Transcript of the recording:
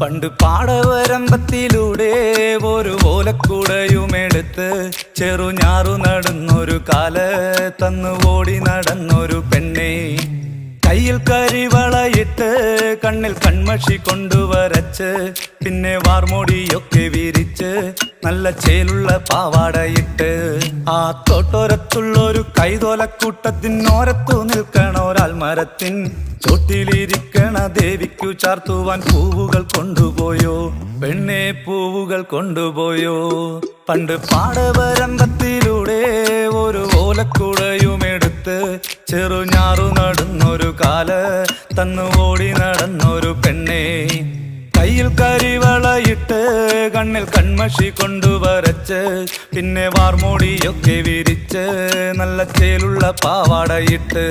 പണ്ട് പാടവരമ്പത്തിലൂടെ ഒരു ഓലക്കുടയുമെടുത്ത് ചെറുഞാറു നടന്നൊരു കാല് തന്നു ഓടി നടന്നൊരു പെണ്ണെ. കയ്യിൽ കരിവളയിട്ട് കണ്ണിൽ കൺമഷി കൊണ്ടുവരച്ച് പിന്നെ വാർമോടിയൊക്കെ വിരിച്ച് നല്ല ചേലുള്ള പാവാടയിട്ട് ആ തോട്ടോരത്തുള്ളൊരു കൈതോലക്കൂട്ടത്തിനോരത്തു നിൽക്കണ ഒരാൾ മരത്തിൻ ചോട്ടിലിരിക്കണ ദേവിക്കു ചാർത്തുവാൻ പൂവുകൾ കൊണ്ടുപോയോ പെണ്ണെ, പൂവുകൾ കൊണ്ടുപോയോ. പണ്ട് പാടവരമ്പത്തിലൂടെ ഒരു ഓലക്കുടയുമെടുത്ത് ചെറുഞാറു നടന്നൊരു കാല് തന്നു ഓടി നടന്നൊരു പെണ്ണെ. കയ്യിൽ കരിവളയിട്ട് കണ്ണിൽ കൺമഷി കൊണ്ടുവരച്ച് പിന്നെ വാർമോടിയൊക്കെ വിരിച്ച് നല്ല ചേലുള്ള പാവാടയിട്ട്